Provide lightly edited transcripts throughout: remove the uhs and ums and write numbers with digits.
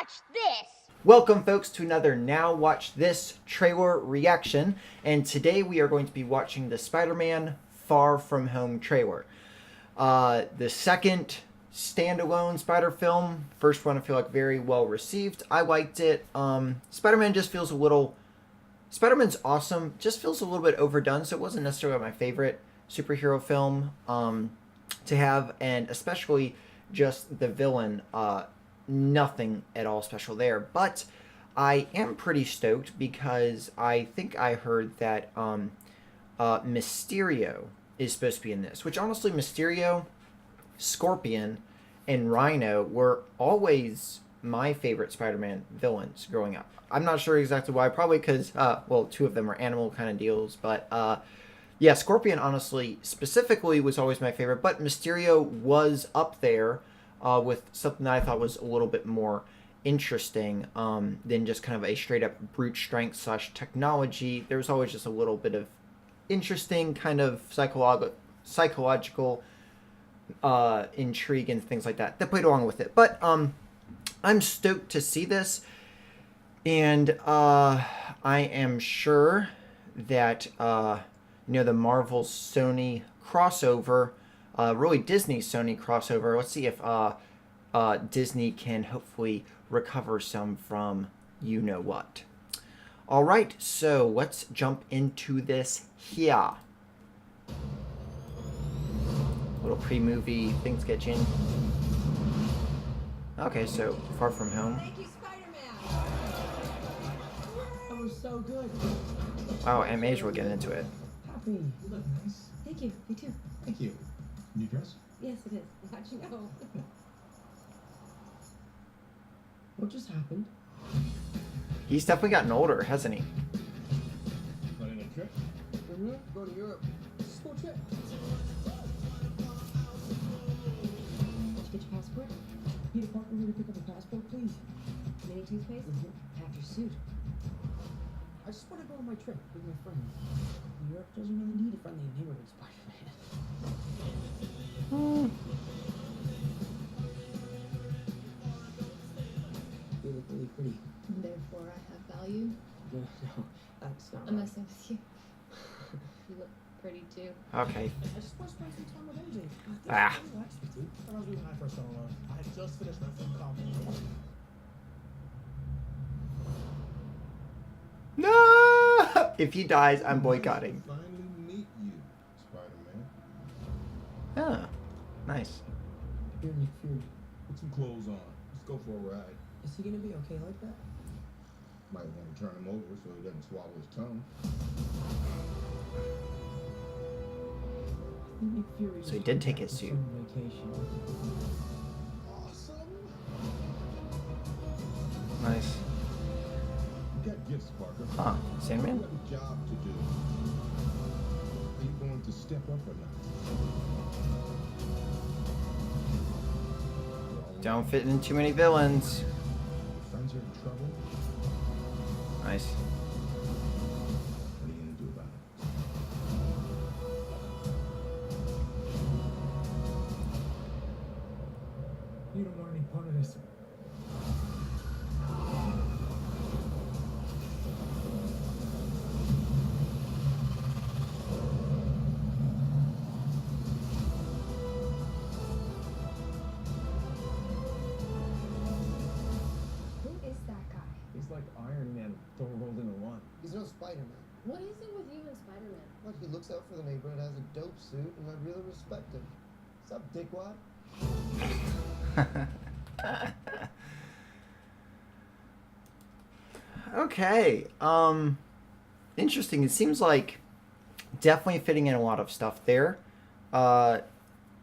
watch this! Welcome folks to another Now Watch This trailer reaction, and today we are going to be watching the Spider-Man Far From Home trailer. The second standalone Spider film. First one I feel like very well received. I liked it. Spider-Man just feels a little... Spider-Man's awesome, just feels a little bit overdone, so it wasn't necessarily my favorite superhero film to have, and especially just the villain, nothing at all special there. But I am pretty stoked because I think I heard that Mysterio is supposed to be in this, which honestly, Mysterio, Scorpion, and Rhino were always my favorite Spider-Man villains growing up. I'm not sure exactly why, probably because, well, two of them are animal kind of deals, but yeah, Scorpion, honestly, specifically was always my favorite, but Mysterio was up there with something that I thought was a little bit more interesting than just kind of a straight-up brute strength slash technology. There was always just a little bit of interesting kind of psychological intrigue and things like that played along with it. But I'm stoked to see this, and I am sure that the Marvel Sony crossover, really Disney Sony crossover. Let's see if Disney can hopefully recover some from you know what. All right, so let's jump into this here. Little pre-movie things get you in. Okay, so Far From Home. Thank you, Spider-Man. That was so good. Wow, and Asia will get into it. Happy. You look nice. Thank you. You too. Thank you. New dress? Yes, it is. How'd you know? What just happened? He's definitely gotten older, hasn't he? Planning a trip? Mm-hmm. Go to Europe. School trip. Did you get your passport? Peter Parker, here to pick up a passport, please. Mini toothpaste? Pack your suit. I just want to go on my trip with my friends. Europe doesn't really need a friendly neighborhood Spider-Man. You look really pretty. Therefore, I have value. No, that's not I'm right. messing with you. You look pretty too. Okay. I just want to spend some time with MJ. Ah. Relax, dude. That was when I first saw her. I had just finished my film comedy. No! If he dies, I'm boycotting. Finally meet you, Spider-Man. Ah, nice. You're Nick Fury. Put some clothes on. Let's go for a ride. Is he gonna be okay like that? Might want to turn him over so he doesn't swallow his tongue. Nick Fury. So he did take his suit. Vacation. Awesome. Nice. You got gifts, Parker. Huh, You Sandman? have a job to do. Are you going to step up or not? Don't fit in too many villains. Your friends are in trouble. Nice. What are you going to do about it? You don't want any part of this. Who is that guy? He's like Iron Man, throw rolled into one. He's no Spider-Man. What is it with you and Spider-Man? Look, he looks out for the neighborhood, has a dope suit, and I really respect him. What's up, dickwad? Okay. Interesting. It seems like definitely fitting in a lot of stuff there.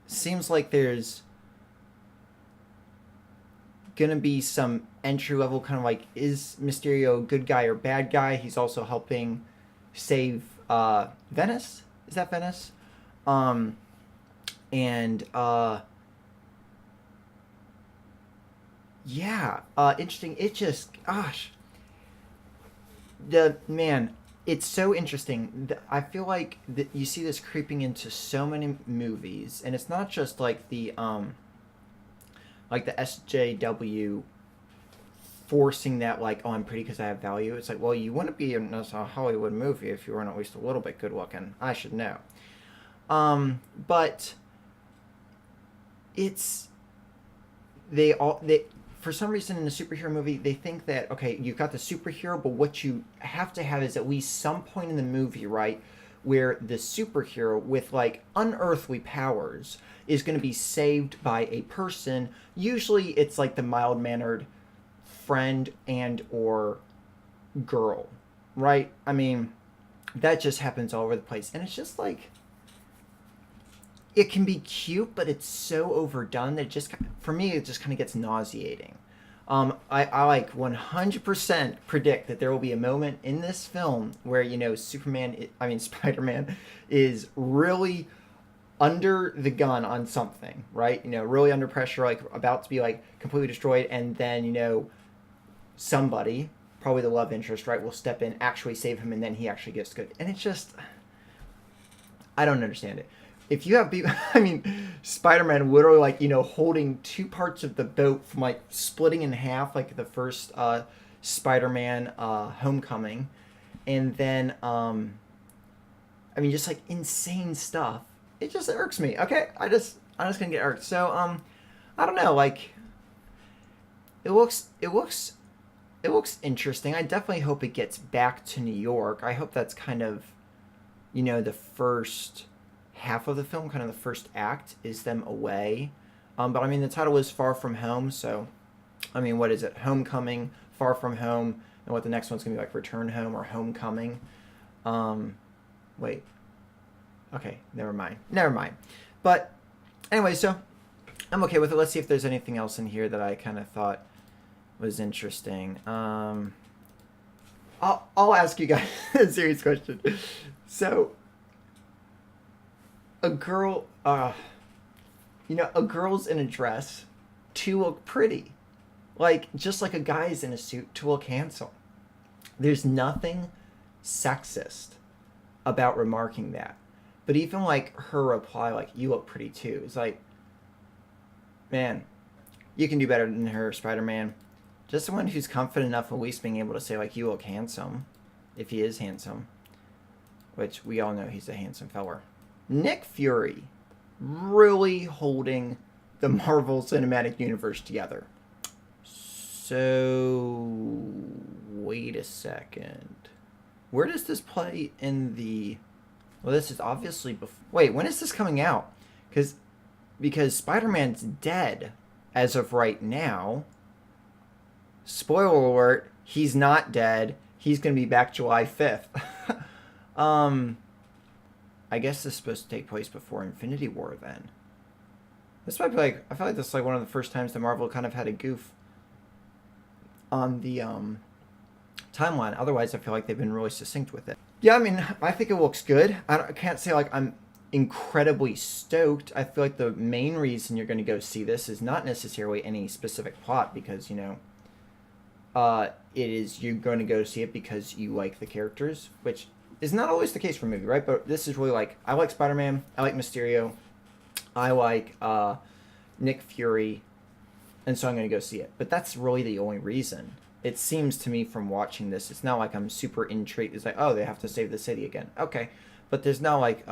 Seems like there's gonna be some entry level kind of like, is Mysterio a good guy or bad guy? He's also helping save Venice. Is that Venice? Yeah, interesting. It just, gosh, it's so interesting. I feel like you see this creeping into so many movies, and it's not just like the SJW forcing that, like, oh, I'm pretty because I have value. It's like, well, you wouldn't be in a Hollywood movie if you weren't at least a little bit good looking. I should know. But it's they for some reason in a superhero movie they think that, okay, you've got the superhero, but what you have to have is at least some point in the movie, right, where the superhero with like unearthly powers is going to be saved by a person. Usually it's like the mild-mannered friend and or girl, right? I mean, that just happens all over the place, and it's just like, it can be cute, but it's so overdone that it just, for me, it just kind of gets nauseating. I like 100% predict that there will be a moment in this film where, you know, Spider-Man is really under the gun on something, right? You know, really under pressure, like about to be like completely destroyed, and then, you know, somebody, probably the love interest, right, will step in, actually save him, and then he actually gets good. And it's just, I don't understand it. If you have people, I mean, Spider-Man literally, like, you know, holding two parts of the boat from, like, splitting in half, like the first Spider-Man Homecoming, and then, I mean, just, like, insane stuff. It just irks me, okay? I'm just gonna get irked. So, I don't know, like, it looks interesting. I definitely hope it gets back to New York. I hope that's kind of, you know, the first half of the film, kind of the first act, is them away. But I mean, the title is Far From Home, so I mean, what is it? Homecoming, Far From Home, and what the next one's gonna be like, Return Home or Homecoming. Wait. Okay, never mind. But anyway, so I'm okay with it. Let's see if there's anything else in here that I kind of thought was interesting. I'll ask you guys a serious question. So, a girl, you know, a girl's in a dress to look pretty. Like, just like a guy's in a suit to look handsome. There's nothing sexist about remarking that. But even, like, her reply, like, you look pretty too. It's like, man, you can do better than her, Spider-Man. Just someone who's confident enough at least being able to say, like, you look handsome. If he is handsome. Which we all know he's a handsome feller. Nick Fury really holding the Marvel Cinematic Universe together. So, wait a second. Where does this play in the... Well, this is obviously before... Wait, when is this coming out? Because Spider-Man's dead as of right now. Spoiler alert, he's not dead. He's going to be back July 5th. I guess this is supposed to take place before Infinity War then. This might be like... I feel like this is like one of the first times that Marvel kind of had a goof on the timeline. Otherwise, I feel like they've been really succinct with it. Yeah, I mean, I think it looks good. I can't say like I'm incredibly stoked. I feel like the main reason you're going to go see this is not necessarily any specific plot, because, you know, it is you're going to go see it because you like the characters, which is not always the case for a movie, right? But this is really like, I like Spider-Man, I like Mysterio, I like Nick Fury, and so I'm going to go see it. But that's really the only reason. It seems to me from watching this, it's not like I'm super intrigued. It's like, oh, they have to save the city again. Okay. But there's not like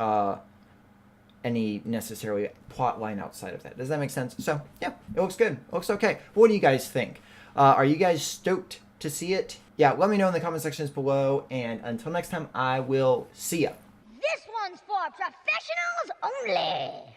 any necessarily plot line outside of that. Does that make sense? So, yeah, it looks good. It looks okay. What do you guys think? Are you guys stoked to see it? Yeah, let me know in the comment sections below. And until next time, I will see ya. This one's for professionals only.